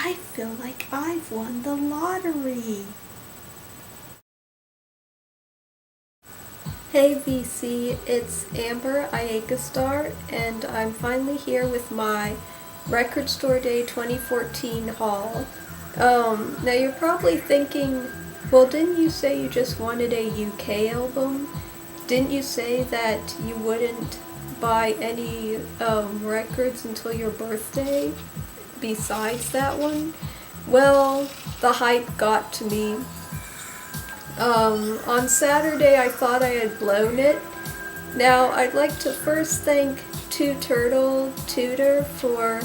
I feel like I've won the lottery. Hey VC, it's Amber Aekastar, and I'm finally here with my Record Store Day 2014 haul. Now you're probably thinking, well, didn't you say you just wanted a UK album? Didn't you say that you wouldn't buy any records until your birthday besides that one? Well, the hype got to me. On Saturday I thought I had blown it. Now I'd like to first thank Two Turtle Tutor for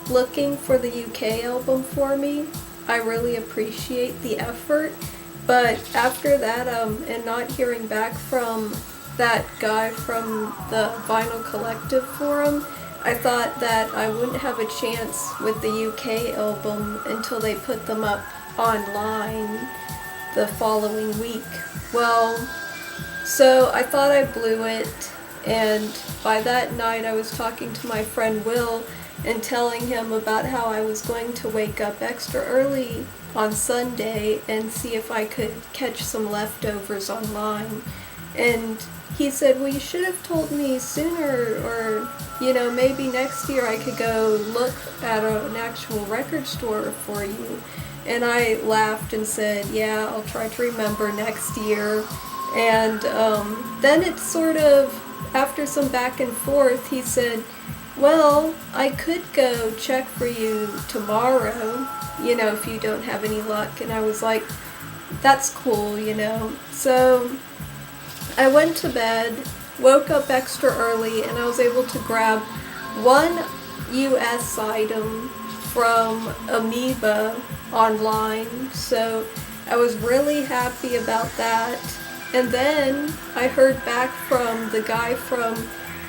looking for the UK album for me. I really appreciate the effort, but after that and not hearing back from that guy from the Vinyl Collective forum, I thought that I wouldn't have a chance with the UK album until they put them up online the following week. Well, so I thought I blew it, and by that night I was talking to my friend Will and telling him about how I was going to wake up extra early on Sunday and see if I could catch some leftovers online. And he said, well, you should have told me sooner, or maybe next year I could go look at an actual record store for you. And I laughed and said, yeah, I'll try to remember next year. And then it sort of, after some back and forth, he said, well, I could go check for you tomorrow, if you don't have any luck. And I was like, that's cool, So I went to bed, woke up extra early, and I was able to grab one US item from Amoeba online, so I was really happy about that. And then I heard back from the guy from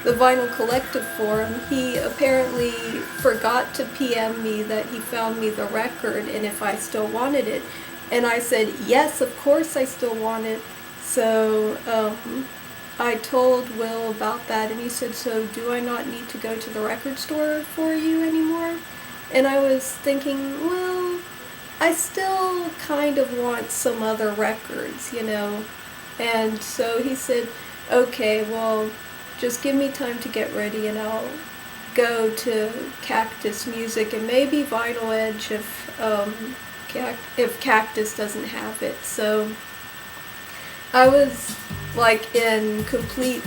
the Vinyl Collective forum. He apparently forgot to PM me that he found me the record and if I still wanted it. And I said, yes, of course I still want it. So I told Will about that, and he said, so do I not need to go to the record store for you anymore? And I was thinking, well, I still kind of want some other records, And so he said, okay, well, just give me time to get ready and I'll go to Cactus Music and maybe Vinyl Edge if Cactus doesn't have it. So I was in complete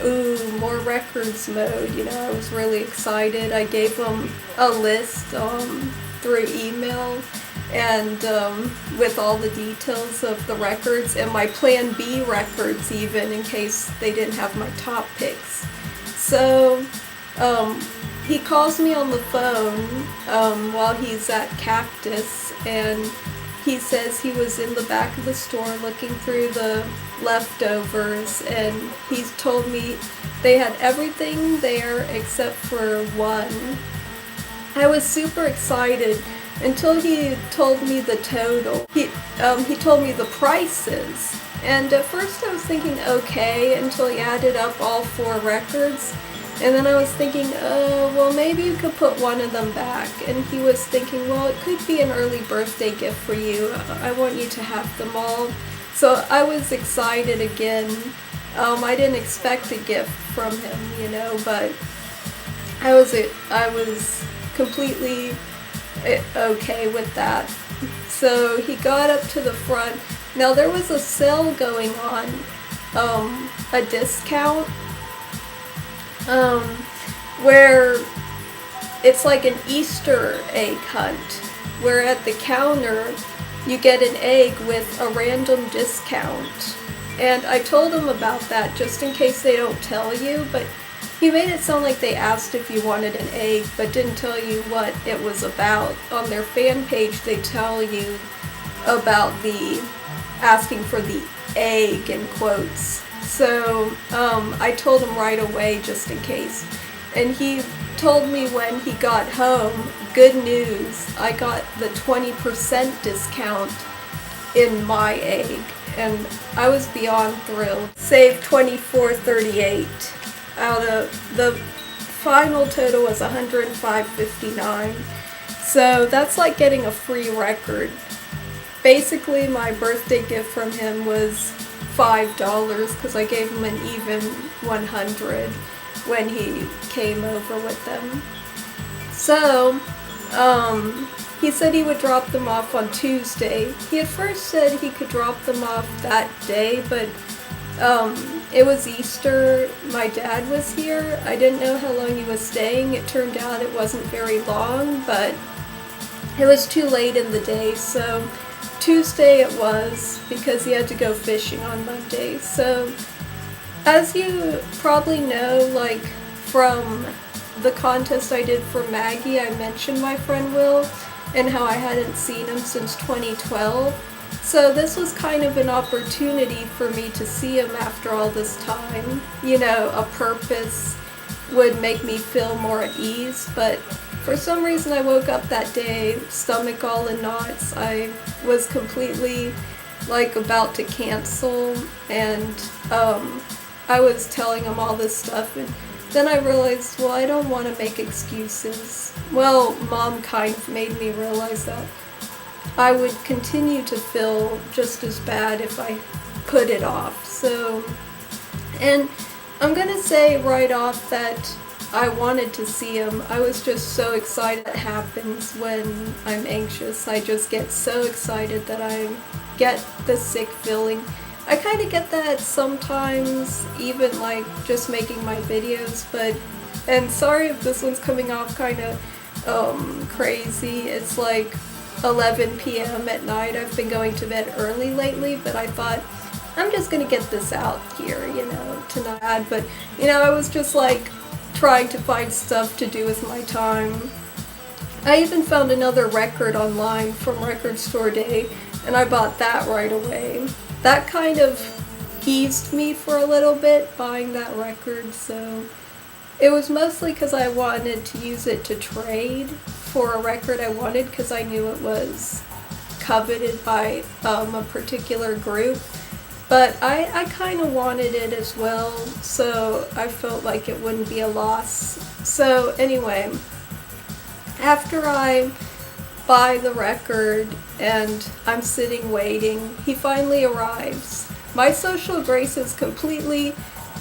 ooh, more records mode, I was really excited. I gave them a list through email and with all the details of the records and my Plan B records even in case they didn't have my top picks. So he calls me on the phone while he's at Cactus, and he says he was in the back of the store looking through the leftovers, and he's told me they had everything there except for one. I was super excited until he told me the total. He told me the prices, and at first I was thinking okay until he added up all 4 records. And then I was thinking, well, maybe you could put one of them back. And he was thinking, well, it could be an early birthday gift for you. I want you to have them all. So I was excited again. I didn't expect a gift from him, but I was completely okay with that. So he got up to the front. Now there was a sale going on, a discount. Where it's like an Easter egg hunt, where at the counter you get an egg with a random discount. And I told him about that just in case they don't tell you, but he made it sound like they asked if you wanted an egg, but didn't tell you what it was about. On their fan page they tell you about the asking for the egg in quotes. So I told him right away just in case. And he told me when he got home, good news, I got the 20% discount in my egg. And I was beyond thrilled. Saved $24.38 out of the final total was $105.59. So that's like getting a free record. Basically, my birthday gift from him was $5 because I gave him an even 100 when he came over with them. So, he said he would drop them off on Tuesday. He at first said he could drop them off that day, but it was Easter. My dad was here. I didn't know how long he was staying. It turned out it wasn't very long, but it was too late in the day, so Tuesday it was, because he had to go fishing on Monday. So, as you probably know, like, from the contest I did for Maggie, I mentioned my friend Will, and how I hadn't seen him since 2012. So this was kind of an opportunity for me to see him after all this time. You know, a purpose would make me feel more at ease, but for some reason I woke up that day, stomach all in knots. I was completely, like, about to cancel, and I was telling him all this stuff, and then I realized, well, I don't want to make excuses. Well, Mom kind of made me realize that I would continue to feel just as bad if I put it off. So, and I'm gonna say right off that I wanted to see him. I was just so excited. That happens when I'm anxious. I just get so excited that I get the sick feeling. I kind of get that sometimes, even like just making my videos, but, and sorry if this one's coming off kind of crazy. It's like 11 p.m. at night. I've been going to bed early lately, but I thought, I'm just gonna get this out here, you know, tonight. But, you know, I was just like trying to find stuff to do with my time. I even found another record online from Record Store Day, and I bought that right away. That kind of eased me for a little bit, buying that record, so it was mostly because I wanted to use it to trade for a record I wanted, because I knew it was coveted by a particular group. But I kind of wanted it as well, so I felt like it wouldn't be a loss. So anyway, after I buy the record and I'm sitting waiting, he finally arrives. My social graces completely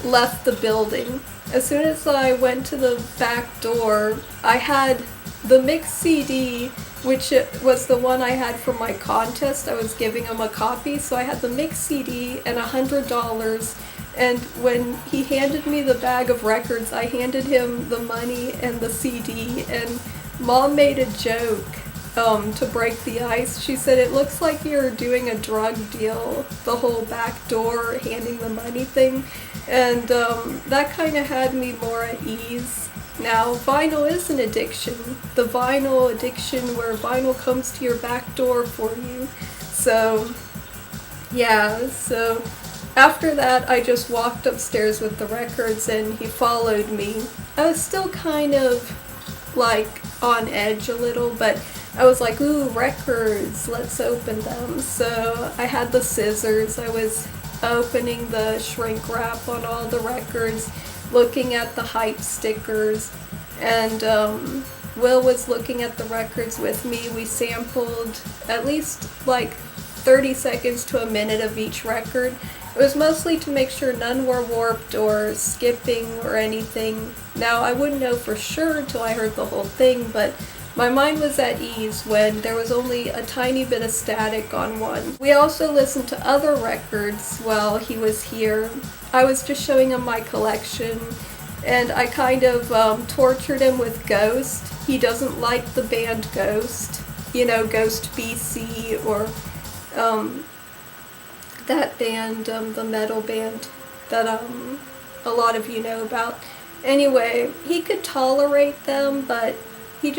left the building. As soon as I went to the back door, I had the mixed CD, which was the one I had for my contest. I was giving him a copy, so I had the mixed CD and $100. And when he handed me the bag of records, I handed him the money and the CD. And Mom made a joke to break the ice. She said, it looks like you're doing a drug deal, the whole back door handing the money thing. And that kind of had me more at ease. Now, vinyl is an addiction. The vinyl addiction where vinyl comes to your back door for you. So, yeah, so after that, I just walked upstairs with the records and he followed me. I was still kind of, like, on edge a little, but I was like, ooh, records, let's open them. So I had the scissors. I was opening the shrink wrap on all the records, looking at the hype stickers, and Will was looking at the records with me. We sampled at least like 30 seconds to a minute of each record. It was mostly to make sure none were warped or skipping or anything. Now, I wouldn't know for sure until I heard the whole thing, but my mind was at ease when there was only a tiny bit of static on one. We also listened to other records while he was here. I was just showing him my collection, and I kind of tortured him with Ghost. He doesn't like the band Ghost, you know, Ghost BC, or that band, the metal band that a lot of you know about. Anyway, he could tolerate them, but he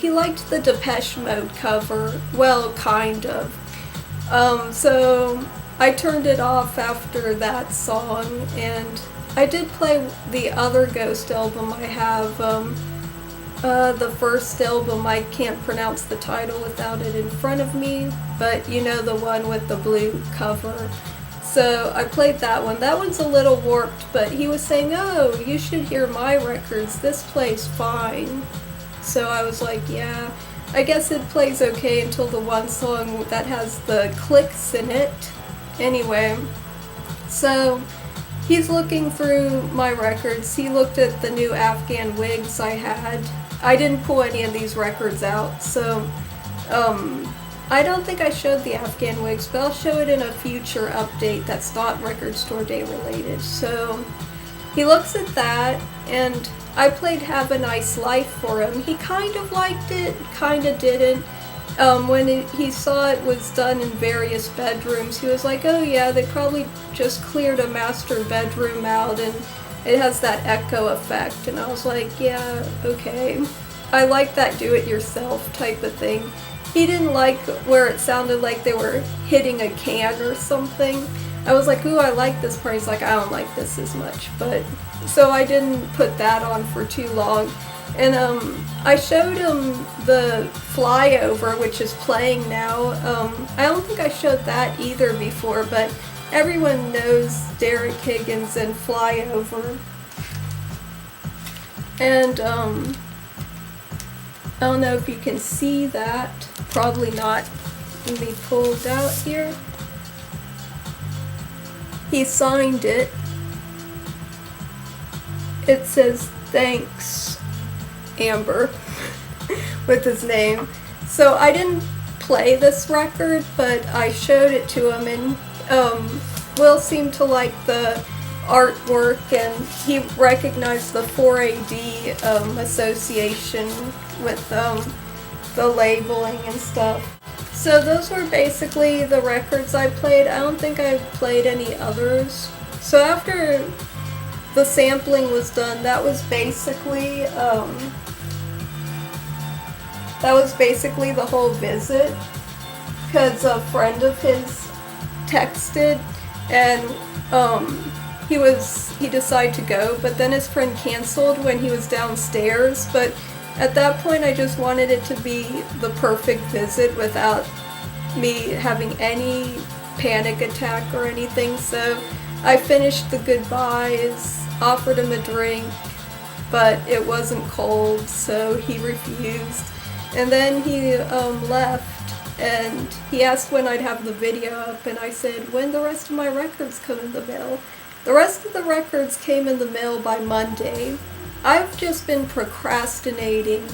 liked the Depeche Mode cover. Well, kind of. So I turned it off after that song, and I did play the other Ghost album I have, the first album. I can't pronounce the title without it in front of me, but you know, the one with the blue cover. So I played that one. That one's a little warped, but he was saying, oh, you should hear my records. This plays fine. So I was like, yeah, I guess it plays okay until the one song that has the clicks in it. Anyway, so he's looking through my records. He looked at the new Afghan wigs I had. I didn't pull any of these records out, so I don't think I showed the Afghan wigs, but I'll show it in a future update that's not Record Store Day related. So he looks at that, and I played Have a Nice Life for him. He kind of liked it, kind of didn't. When he saw it was done in various bedrooms, he was like, oh yeah, they probably just cleared a master bedroom out and it has that echo effect. And I was like, yeah, okay. I like that do-it-yourself type of thing. He didn't like where it sounded like they were hitting a can or something. I was like, ooh, I like this part. He's like, I don't like this as much. But so I didn't put that on for too long. And I showed him the Flyover, which is playing now. I don't think I showed that either before, but everyone knows Derek Higgins and Flyover. And I don't know if you can see that. Probably not. Let me pull it out here. He signed it. It says, thanks, Amber, with his name. So I didn't play this record, but I showed it to him, and Will seemed to like the artwork, and he recognized the 4AD association with the labeling and stuff. So those were basically the records I played. I don't think I played any others. So after the sampling was done, that was basically the whole visit, because a friend of his texted, and he decided to go, but then his friend canceled when he was downstairs. But at that point, I just wanted it to be the perfect visit without me having any panic attack or anything. So I finished the goodbyes, offered him a drink, but it wasn't cold, so he refused. And then he left, and he asked when I'd have the video up, and I said, when the rest of my records come in the mail. The rest of the records came in the mail by Monday. I've just been procrastinating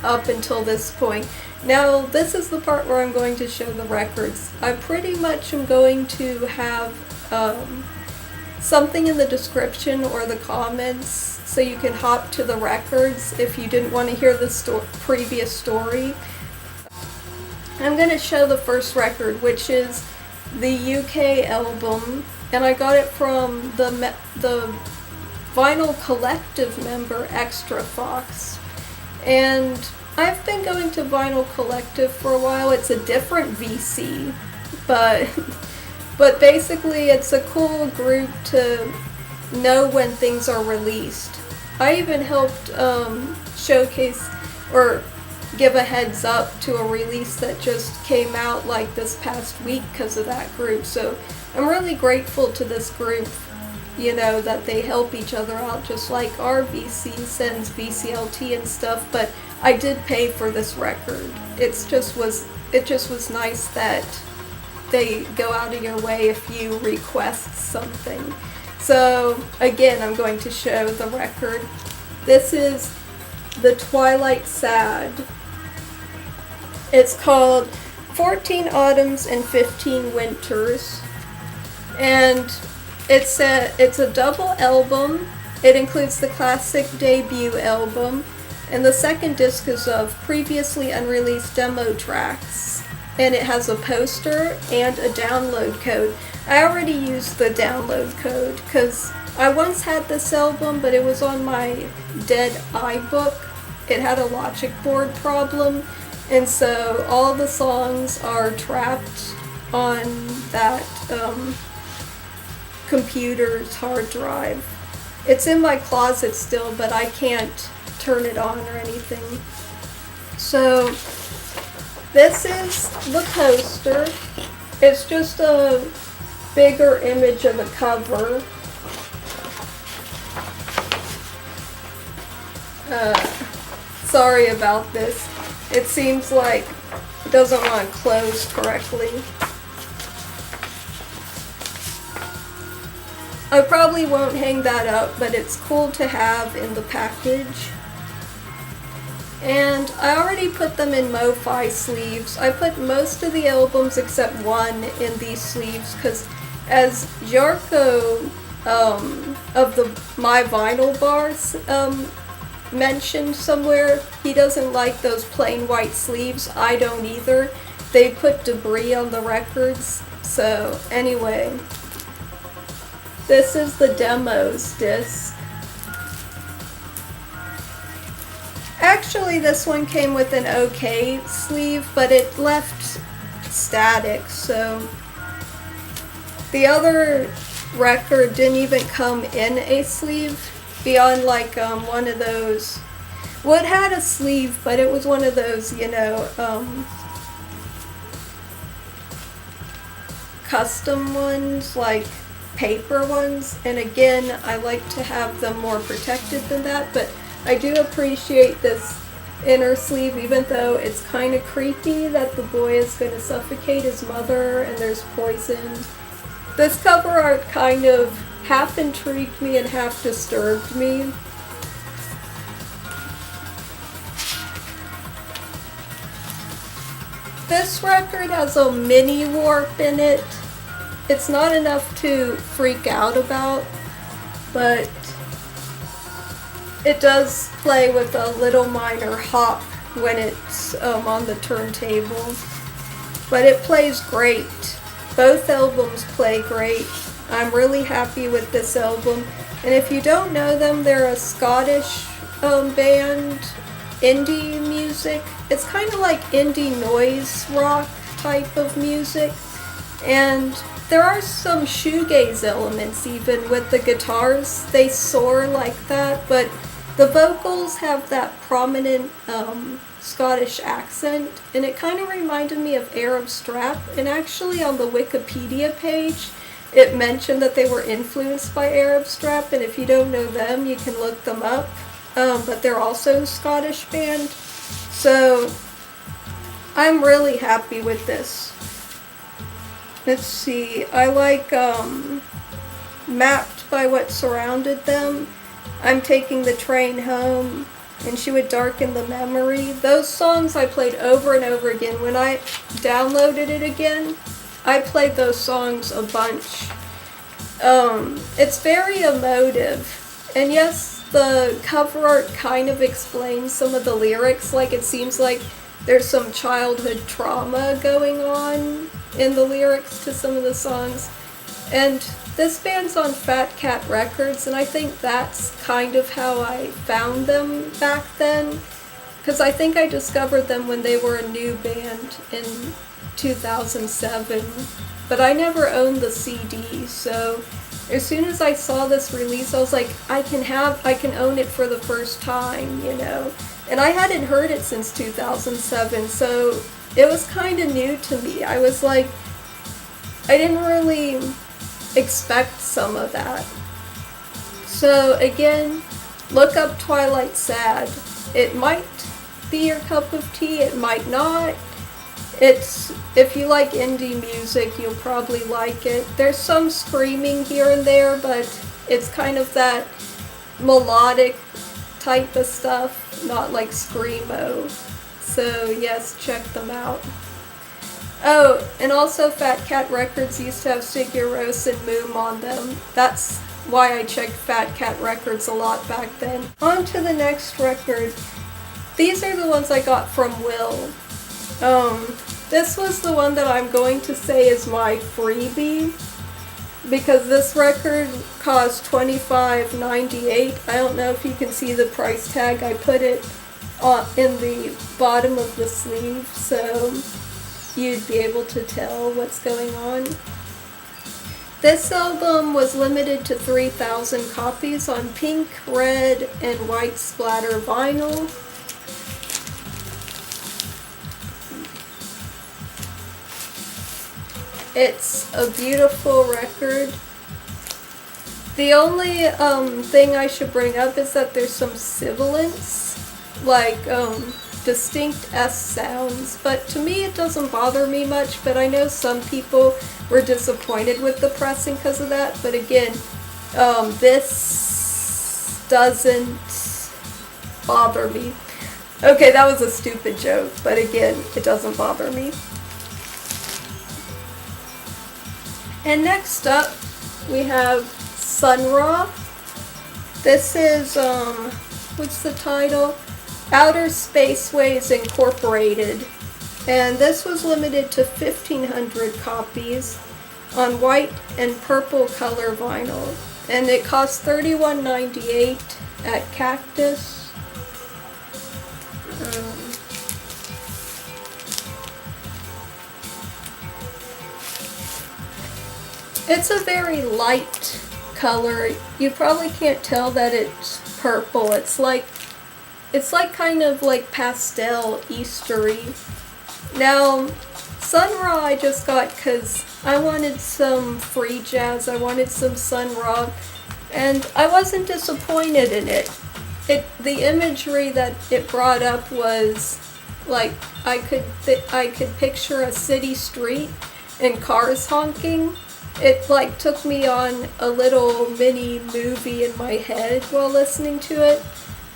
up until this point. Now, this is the part where I'm going to show the records. I pretty much am going to have something in the description or the comments so you can hop to the records if you didn't want to hear the previous story. I'm going to show the first record, which is the UK album, and I got it from the Vinyl Collective member Extra Fox. And I've been going to Vinyl Collective for a while. It's a different VC, but basically it's a cool group to know when things are released. I even helped showcase or give a heads up to a release that just came out like this past week because of that group. So I'm really grateful to this group, you know, that they help each other out, just like our VC sends VCLT and stuff. But I did pay for this record. It just was nice that they go out of your way if you request something. So again, I'm going to show the record. This is the Twilight Sad. It's called 14 Autumns and 15 Winters. And it's a double album. It includes the classic debut album, and the second disc is of previously unreleased demo tracks. And it has a poster and a download code. I already used the download code because I once had this album, but it was on my dead iBook. It had a logic board problem, and so all the songs are trapped on that computer's hard drive. It's in my closet still, but I can't turn it on or anything. So this is the poster. It's just a bigger image of the cover. Sorry about this. It seems like it doesn't want to close correctly. I probably won't hang that up, but it's cool to have in the package. And I already put them in MoFi sleeves. I put most of the albums except one in these sleeves because as Jarko of the My Vinyl Bars mentioned somewhere, he doesn't like those plain white sleeves. I don't either. They put debris on the records. So anyway, this is the demos disc. Actually, this one came with an okay sleeve, but it left static, so the other record didn't even come in a sleeve beyond like one of those. Well, it had a sleeve, but it was one of those, you know, custom ones, like paper ones. And again, I like to have them more protected than that, but I do appreciate this inner sleeve, even though it's kind of creepy that the boy is going to suffocate his mother and there's poison. This cover art kind of half intrigued me and half disturbed me. This record has a mini warp in it. It's not enough to freak out about, but it does play with a little minor hop when it's on the turntable. But it plays great. Both albums play great. I'm really happy with this album. And if you don't know them, they're a Scottish band, indie music. It's kind of like indie noise rock type of music. And there are some shoegaze elements even with the guitars. They soar like that, but the vocals have that prominent Scottish accent, and it kind of reminded me of Arab Strap. And actually on the Wikipedia page, it mentioned that they were influenced by Arab Strap, and if you don't know them, you can look them up. But they're also a Scottish band. So I'm really happy with this. Let's see, I like Mapped by What Surrounded Them. I'm Taking the Train Home, and She Would Darken the Memory. Those songs I played over and over again. When I downloaded it again, I played those songs a bunch. It's very emotive, and yes, the cover art kind of explains some of the lyrics. Like, it seems like there's some childhood trauma going on in the lyrics to some of the songs. And this band's on Fat Cat Records, and I think that's kind of how I found them back then, because I think I discovered them when they were a new band in 2007, but I never owned the CD, so as soon as I saw this release, I was like, I can own it for the first time, you know, and I hadn't heard it since 2007, so it was kind of new to me. I was like, I didn't really expect some of that. So again, look up Twilight Sad. It might be your cup of tea, it might not. If you like indie music, you'll probably like it. There's some screaming here and there, but it's kind of that melodic type of stuff, not like screamo. So yes, check them out. Oh, and also Fat Cat Records used to have Sigur Rós and Moom on them. That's why I checked Fat Cat Records a lot back then. On to the next record. These are the ones I got from Will. This was the one that I'm going to say is my freebie, because this record cost $25.98. I don't know if you can see the price tag. I put it in the bottom of the sleeve, so you'd be able to tell what's going on. This album was limited to 3,000 copies on pink, red, and white splatter vinyl. It's a beautiful record. The only thing I should bring up is that there's some sibilance. like distinct S sounds, but to me it doesn't bother me much, but I know some people were disappointed with the pressing because of that, but again, this doesn't bother me. Okay, that was a stupid joke, but again, it doesn't bother me. And next up, we have Sunraw. This is, what's the title? Outer Spaceways Incorporated. And this was limited to 1,500 copies on white and purple color vinyl. And it cost $31.98 at Cactus. It's a very light color. You probably can't tell that it's purple. It's like kind of like pastel Eastery. Now, Sunraw I just got because I wanted some free jazz. I wanted some Sunraw, and I wasn't disappointed in it. The imagery that it brought up was like I could picture a city street and cars honking. It like took me on a little mini movie in my head while listening to it.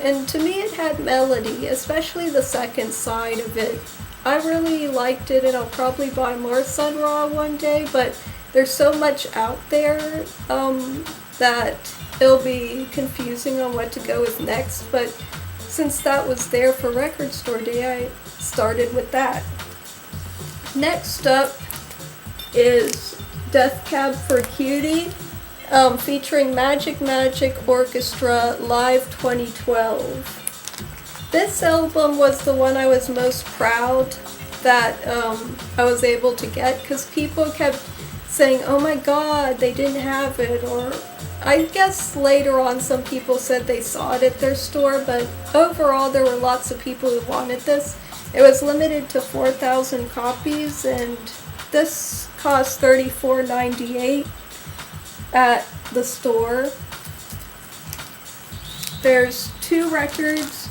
And to me it had melody, especially the second side of it. I really liked it, and I'll probably buy more Sunraw one day, but there's so much out there that it'll be confusing on what to go with next. But since that was there for Record Store Day, I started with that. Next up is Death Cab for Cutie, featuring Magic Orchestra Live 2012. This album was the one I was most proud that I was able to get, because people kept saying, oh my god, they didn't have it, or I guess later on some people said they saw it at their store, but overall there were lots of people who wanted this. It was limited to 4,000 copies, and this cost $34.98 at the store. There's 2 records,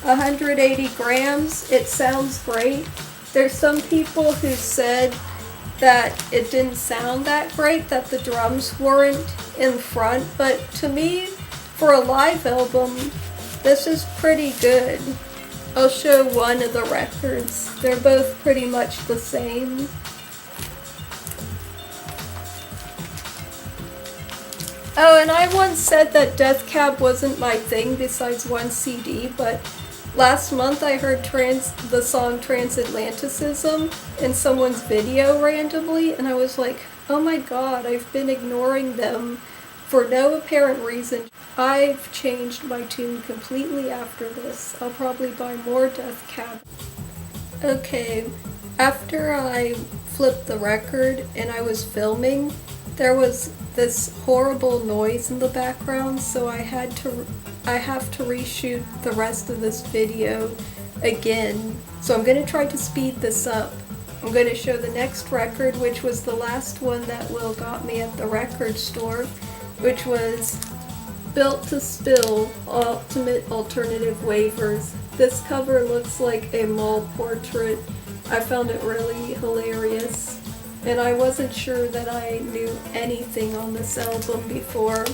180 grams. It sounds great. There's some people who said that it didn't sound that great, that the drums weren't in front, but to me, for a live album, this is pretty good. I'll show one of the records. They're both pretty much the same. Oh, and I once said that Death Cab wasn't my thing besides one CD, but last month I heard the song Transatlanticism in someone's video randomly, and I was like, oh my god, I've been ignoring them for no apparent reason. I've changed my tune completely after this. I'll probably buy more Death Cab. Okay, after I flipped the record and I was filming, there was this horrible noise in the background, so I have to reshoot the rest of this video again. So I'm going to try to speed this up. I'm going to show the next record, which was the last one that Will got me at the record store, which was Built to Spill, Ultimate Alternative Waivers. This cover looks like a mall portrait. I found it really hilarious, and I wasn't sure that I knew anything on this album before.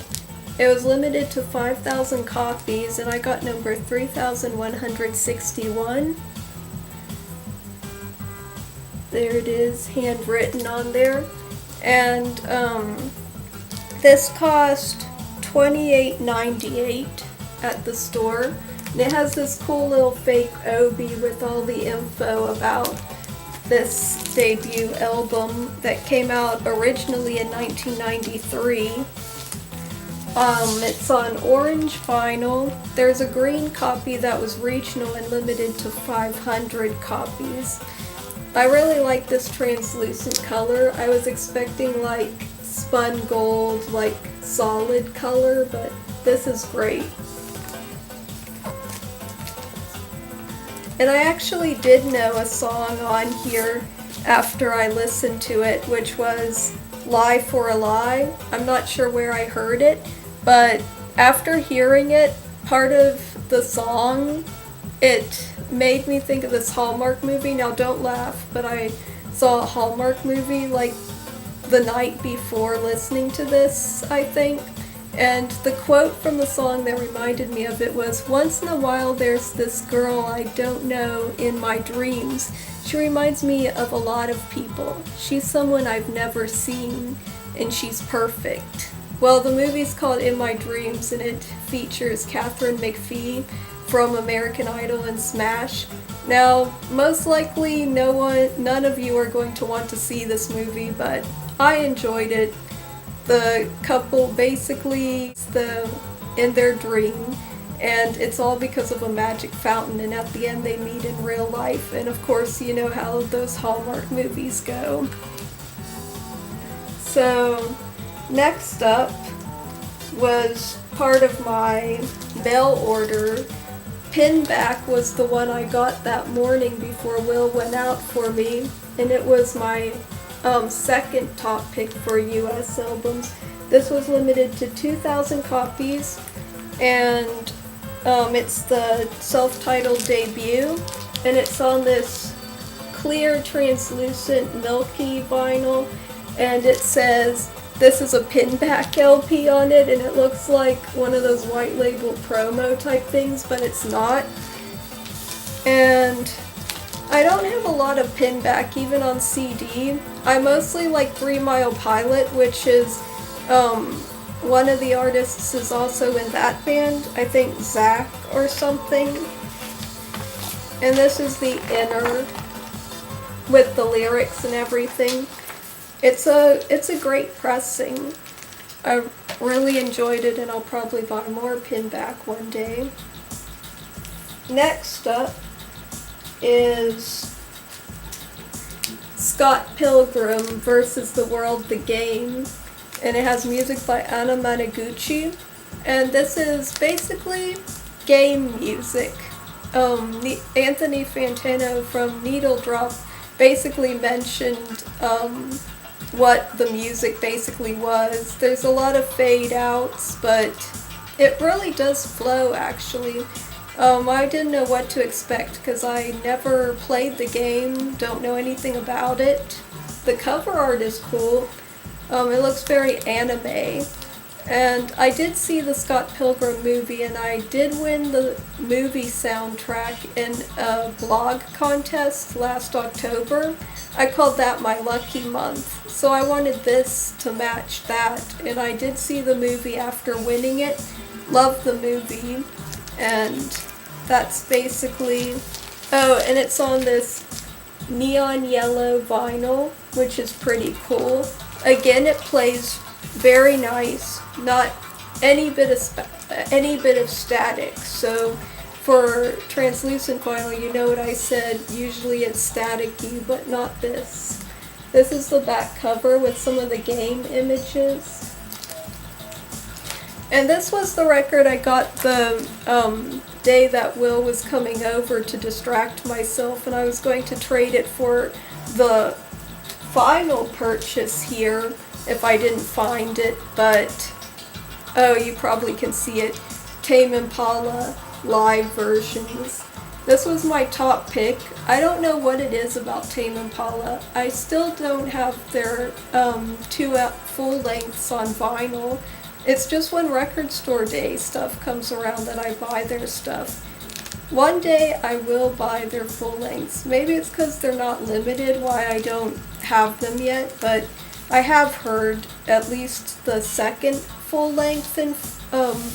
It was limited to 5,000 copies, and I got number 3,161. There it is, handwritten on there. And this cost $28.98 at the store. And it has this cool little fake obi with all the info about this debut album that came out originally in 1993. It's on orange vinyl. There's a green copy that was regional and limited to 500 copies. I really like this translucent color. I was expecting like spun gold, like solid color, but this is great. And I actually did know a song on here after I listened to it, which was Lie for a Lie. I'm not sure where I heard it, but after hearing it, part of the song it made me think of this Hallmark movie. Now don't laugh, but I saw a Hallmark movie like the night before listening to this, I think. And the quote from the song that reminded me of it was, "Once in a while there's this girl I don't know in my dreams. She reminds me of a lot of people. She's someone I've never seen, and she's perfect." Well, the movie's called In My Dreams, and it features Katharine McPhee from American Idol and Smash. Now, most likely none of you are going to want to see this movie, but I enjoyed it. The couple basically in their dream, and it's all because of a magic fountain, and at the end they meet in real life, and of course you know how those Hallmark movies go. So next up was part of my mail order. Pinback was the one I got that morning before Will went out for me, and it was my second top pick for US albums. This was limited to 2,000 copies, and it's the self-titled debut, and it's on this clear, translucent, milky vinyl, and it says this is a Pinback LP on it, and it looks like one of those white label promo type things, but it's not. And I don't have a lot of Pinback, even on CD. I mostly like 3 Mile Pilot, which is, one of the artists is also in that band, I think Zach or something. And this is the inner, with the lyrics and everything. It's a great pressing. I really enjoyed it, and I'll probably buy more Pinback one day. Next up is Scott Pilgrim versus the World the Game, and it has music by Anna Managuchi, and this is basically game music. Anthony Fantano from Needle Drop basically mentioned what the music basically was. There's a lot of fade outs, but it really does flow actually. I didn't know what to expect because I never played the game, don't know anything about it. The cover art is cool. It looks very anime. And I did see the Scott Pilgrim movie, and I did win the movie soundtrack in a blog contest last October. I called that my lucky month. So I wanted this to match that, and I did see the movie after winning it. Loved the movie, and that's basically... Oh, and it's on this neon yellow vinyl, which is pretty cool. Again, it plays very nice, not any bit of static. So for translucent vinyl, you know what I said, usually it's staticky, but not this. This is the back cover with some of the game images. And this was the record I got the day that Will was coming over to distract myself, and I was going to trade it for the final purchase here if I didn't find it, but oh, you probably can see it. Tame Impala live versions. This was my top pick. I don't know what it is about Tame Impala. I still don't have their 2 full lengths on vinyl. It's just when record store day stuff comes around that I buy their stuff. One day I will buy their full lengths. Maybe it's because they're not limited why I don't have them yet, but I have heard at least the second full length,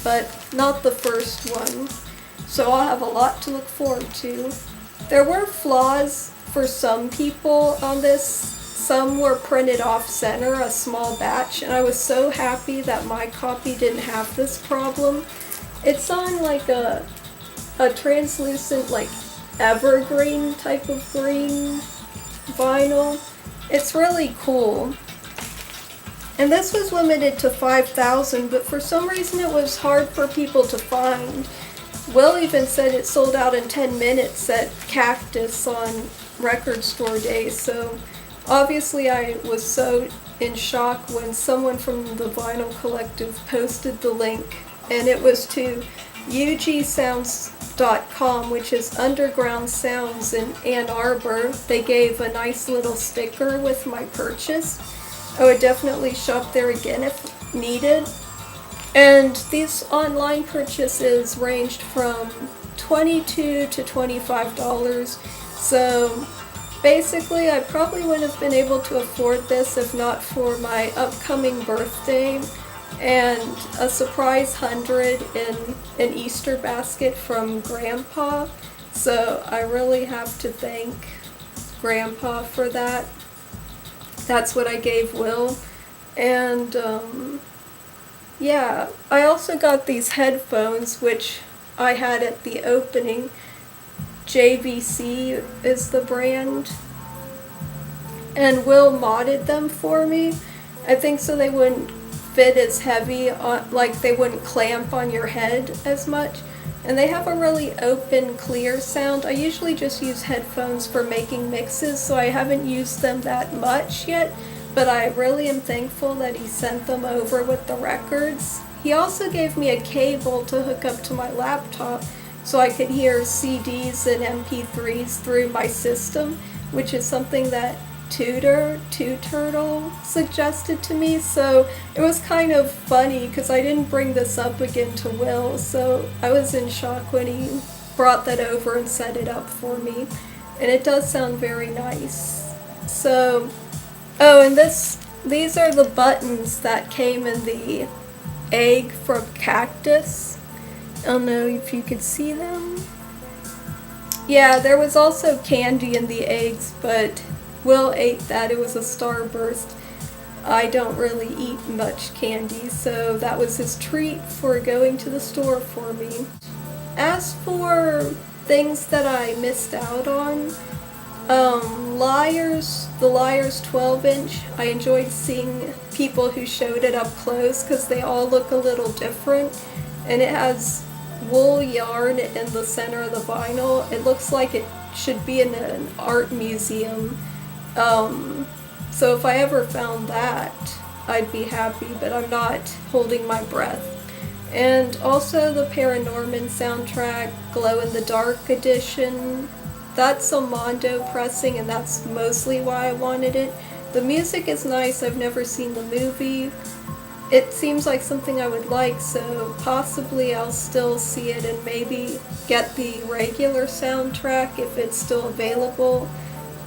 but not the first one. So I'll have a lot to look forward to. There were flaws for some people on this. Some were printed off center, a small batch, and I was so happy that my copy didn't have this problem. It's on like a translucent, like evergreen type of green vinyl. It's really cool. And this was limited to 5,000, but for some reason it was hard for people to find. Will even said it sold out in 10 minutes at Cactus on record store day, so obviously I was so in shock when someone from the Vinyl Collective posted the link, and it was to Yuji which is Underground Sounds in Ann Arbor. They gave a nice little sticker with my purchase. I would definitely shop there again if needed. And these online purchases ranged from $22 to $25. So basically, I probably wouldn't have been able to afford this if not for my upcoming birthday and a surprise 100 in an Easter basket from Grandpa. So I really have to thank Grandpa for that. That's what I gave Will. And yeah, I also got these headphones, which I had at the opening. JVC is the brand. And Will modded them for me. I think so they wouldn't fit as heavy, like they wouldn't clamp on your head as much. And they have a really open, clear sound. I usually just use headphones for making mixes, so I haven't used them that much yet. But I really am thankful that he sent them over with the records. He also gave me a cable to hook up to my laptop so I could hear CDs and MP3s through my system, which is something that Turtle suggested to me. So it was kind of funny because I didn't bring this up again to Will, so I was in shock when he brought that over and set it up for me. And it does sound very nice. So, oh, and these are the buttons that came in the egg from Cactus. I don't know if you could see them. Yeah, there was also candy in the eggs, but Will ate that. It was a Starburst. I don't really eat much candy, so that was his treat for going to the store for me. As for things that I missed out on, the Liars 12-inch, I enjoyed seeing people who showed it up close because they all look a little different, and it has wool yarn in the center of the vinyl. It looks like it should be in an art museum. So if I ever found that, I'd be happy, but I'm not holding my breath. And also the Paranorman soundtrack, Glow in the Dark edition. That's a Mondo pressing, and that's mostly why I wanted it. The music is nice. I've never seen the movie. It seems like something I would like, so possibly I'll still see it and maybe get the regular soundtrack if it's still available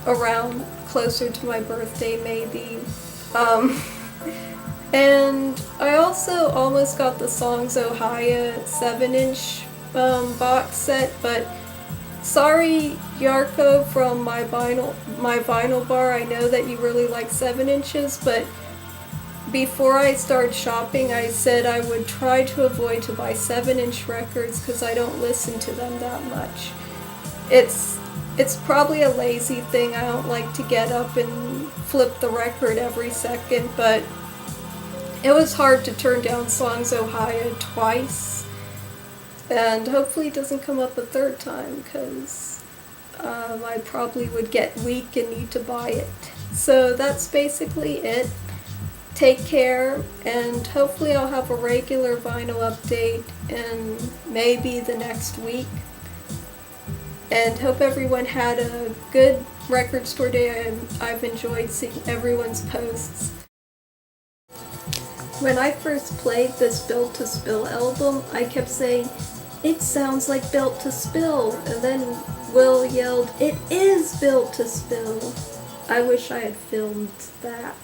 around closer to my birthday, maybe. And I also almost got the Songs Ohio 7-inch box set, but sorry, Yarko from my vinyl bar. I know that you really like 7 inches, but before I started shopping, I said I would try to avoid to buy 7-inch records because I don't listen to them that much. It's probably a lazy thing. I don't like to get up and flip the record every second, but it was hard to turn down Songs Ohio twice. And hopefully it doesn't come up a third time because I probably would get weak and need to buy it. So that's basically it. Take care, and hopefully I'll have a regular vinyl update in maybe the next week. And hope everyone had a good record store day. I've enjoyed seeing everyone's posts. When I first played this Built to Spill album, I kept saying, "It sounds like Built to Spill," and then Will yelled, "It is Built to Spill." I wish I had filmed that.